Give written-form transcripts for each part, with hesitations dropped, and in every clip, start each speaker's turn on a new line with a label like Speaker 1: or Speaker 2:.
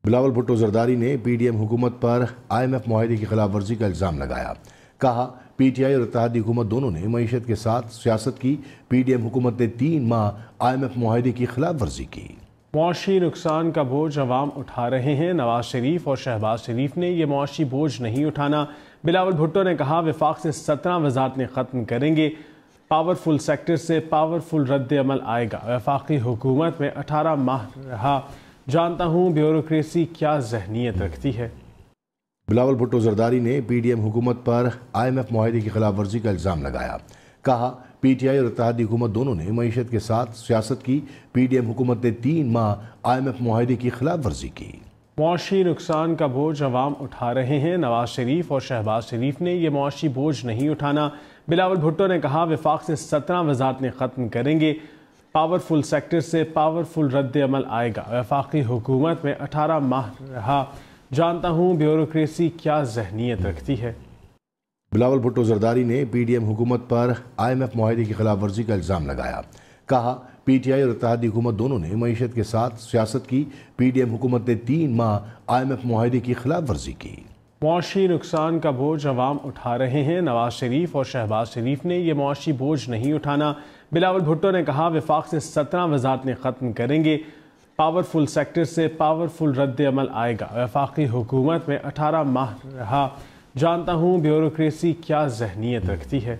Speaker 1: بلاول بھٹو زرداری نے P D M حکومت پر IMF معاہدے کی خلاف ورزی کا الزام لگایا۔ کہا پی ٹی آئی اور اتحادی حکومت دونوں نے معیشت کے ساتھ سیاست کی، پی ڈی ایم حکومت نے 3 ماہ IMF معاہدے کی خلاف ورزی کی۔
Speaker 2: معاشی نقصان کا بوجھ عوام اٹھا رہے ہیں۔ نواز شریف اور شہباز شریف نے یہ معاشی بوجھ نہیں اٹھانا۔ بلاول بھٹو نے کہا وفاق سے 17 وزارتیں ختم کریں گے، پاورفل سیکٹر سے پاورفل رد عمل آئے گا۔ وفاقی حکومت میں 18 ماہ رہا، جانتا ہوں بیوروکریسی کیا ذہنیت رکھتی ہے۔
Speaker 1: بلاول بھٹو زرداری نے پی ڈی ایم حکومت پر IMF معاہدے کی خلاف ورزی کا الزام لگایا۔ کہا پی ٹی آئی اور اتحادی حکومت دونوں نے معیشت کے ساتھ سیاست کی، پی ڈی ایم حکومت نے 3 ماہ IMF معاہدے کی خلاف ورزی کی۔
Speaker 2: معاشی نقصان کا بوجھ عوام اٹھا رہے ہیں۔ نواز شریف اور شہباز شریف نے یہ معاشی بوجھ نہیں اٹھانا۔ بلاول بھٹو نے کہا وفاق سے 17 وزارتیں ختم کریں گے، پاورفل سیکٹر سے پاورفل رد عمل آئے گا۔ وفاقی حکومت میں 18 ماہ رہا، جانتا ہوں بیوروکریسی کیا ذہنیت رکھتی ہے۔
Speaker 1: بلاول بھٹو زرداری نے پی ڈی ایم حکومت پر IMF معاہدے کی خلاف ورزی کا الزام لگایا۔ کہا پی ٹی آئی اور اتحادی حکومت دونوں نے معیشت کے ساتھ سیاست کی، پی ڈی ایم حکومت نے 3 ماہ IMF معاہدے کی خلاف ورزی کی۔
Speaker 2: معاشی نقصان کا بوجھ عوام اٹھا رہے ہیں۔ نواز شریف اور شہباز شریف نے یہ معاشی بوجھ نہیں اٹھانا۔ بلاول بھٹو نے کہا وفاق سے 17 وزارتیں ختم کریں گے، پاورفل سیکٹر سے پاورفل رد عمل آئے گا۔ وفاقی حکومت میں 18 ماہ رہا، جانتا ہوں بیوروکریسی کیا ذہنیت رکھتی ہے۔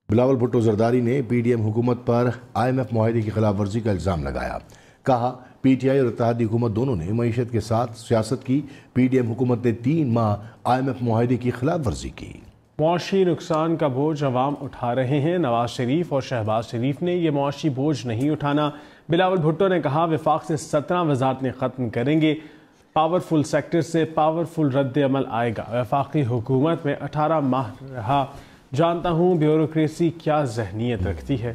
Speaker 1: بلاول بھٹو زرداری نے پی ڈی ایم حکومت پر IMF معاہدے کی خلاف ورزی کا الزام لگایا۔ کہا پی ٹی آئی اور اتحادی حکومت دونوں نے معیشت کے ساتھ سیاست کی، پی ڈی ایم حکومت نے 3 ماہ IMF معاہدے کی خلاف ورزی کی۔
Speaker 2: معاشی نقصان کا بوجھ عوام اٹھا رہے ہیں۔ نواز شریف اور شہباز شریف نے یہ معاشی بوجھ نہیں اٹھانا۔ بلاول بھٹو نے کہا وفاق سے 17 وزارتیں ختم کریں گے، پاورفل سیکٹر سے پاورفل رد عمل آئے گا۔ وفاقی حکومت میں 18 ماہ رہا، جانتا ہوں بیوروکریسی کیا ذہنیت رکھتی ہے۔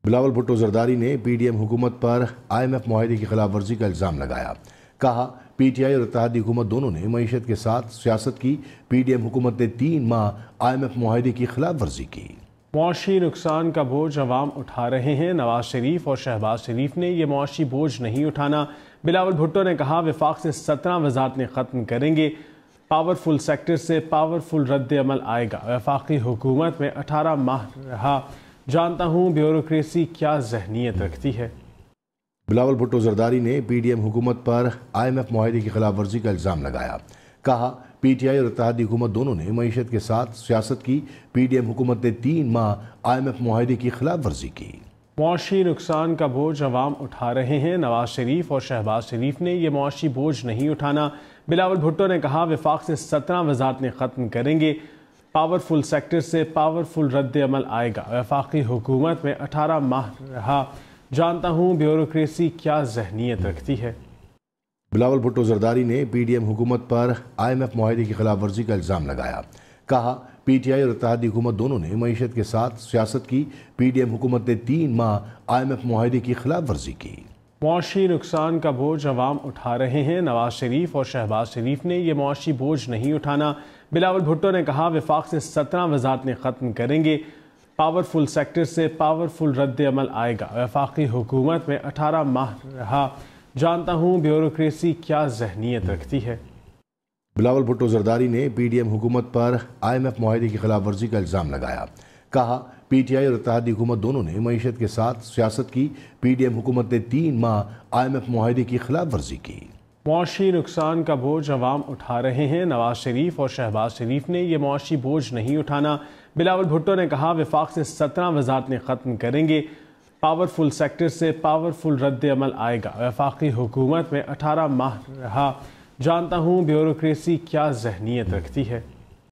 Speaker 1: بلاول بھٹو زرداری نے پی ڈی ایم حکومت پر IMF معاہدے کی خلاف ورزی کا الزام لگایا۔ کہا پی ٹی آئی اور اتحادی حکومت دونوں نے معیشت کے ساتھ سیاست کی، پی ڈی ایم حکومت نے 3 ماہ IMF معاہدے کی خلاف ورزی کی۔
Speaker 2: معاشی نقصان کا بوجھ عوام اٹھا رہے ہیں۔ نواز شریف اور شہباز شریف نے یہ معاشی بوجھ نہیں اٹھانا۔ بلاول بھٹو نے کہا وفاق سے 17 وزارتیں ختم کریں گے، پاورفل سیکٹر سے پاورفل رد عمل آئے گا۔ وفاقی حکومت میں 18 ماہ رہا، جانتا ہوں بیوروکریسی کیا ذہنیت رکھتی ہے۔
Speaker 1: بلاول بھٹو زرداری نے پی ڈی ایم حکومت پر IMF معاہدے کی خلاف ورزی کا الزام لگایا۔ کہا پی ٹی آئی اور اتحادی حکومت دونوں نے معیشت کے ساتھ سیاست کی، پی ڈی ایم حکومت نے 3 ماہ IMF معاہدے کی خلاف ورزی کی۔
Speaker 2: معاشی نقصان کا بوجھ عوام اٹھا رہے ہیں۔ نواز شریف اور شہباز شریف نے یہ معاشی بوجھ نہیں اٹھانا۔ بلاول بھٹو نے کہا وفاق سے 17 وزارتیں ختم کریں گے، پاورفل سیکٹر سے پاورفل رد عمل آئے گا۔ وفاقی حکومت میں 18 ماہ رہا، جانتا ہوں بیوروکریسی کیا ذہنیت رکھتی ہے۔
Speaker 1: بلاول بھٹو زرداری نے پی ڈی ایم حکومت پر IMF معاہدے کی خلاف ورزی کا الزام لگایا۔ کہا پی ٹی آئی اور اتحادی حکومت دونوں نے معیشت کے ساتھ سیاست کی، پی ڈی ایم حکومت نے 3 ماہ IMF معاہدے کی خلاف ورزی کی۔
Speaker 2: معاشی نقصان کا بوجھ عوام اٹھا رہے ہیں۔ نواز شریف اور شہباز شریف نے یہ معاشی بوجھ نہیں اٹھانا۔ بلاول بھٹو نے کہا وفاق سے 17 وزارتیں ختم کریں گے، پاورفل سیکٹر سے پاورفل رد عمل آئے گا۔ وفاقی حکومت میں 18 ماہ رہا، جانتا ہوں بیوروکریسی کیا ذہنیت رکھتی ہے۔
Speaker 1: بلاول بھٹو زرداری نے پی ڈی ایم حکومت پر IMF معاہدے کی خلاف ورزی کا الزام لگایا۔ کہا پی ٹی آئی اور اتحادی حکومت دونوں نے معیشت کے ساتھ سیاست کی، پی ڈی ایم حکومت نے 3 ماہ IMF معاہدے کی خلاف ورزی کی۔
Speaker 2: معاشی نقصان کا بوجھ عوام اٹھا رہے ہیں۔ نواز شریف اور شہباز شریف نے یہ معاشی بوجھ نہیں اٹھانا۔ بلاول بھٹو نے کہا وفاق سے 17 وزارتیں ختم کریں گے، پاورفل سیکٹر سے پاورفل رد عمل آئے گا۔ وفاقی حکومت میں 18 ماہ رہا، جانتا ہوں بیوروکریسی کیا ذہنیت رکھتی ہے۔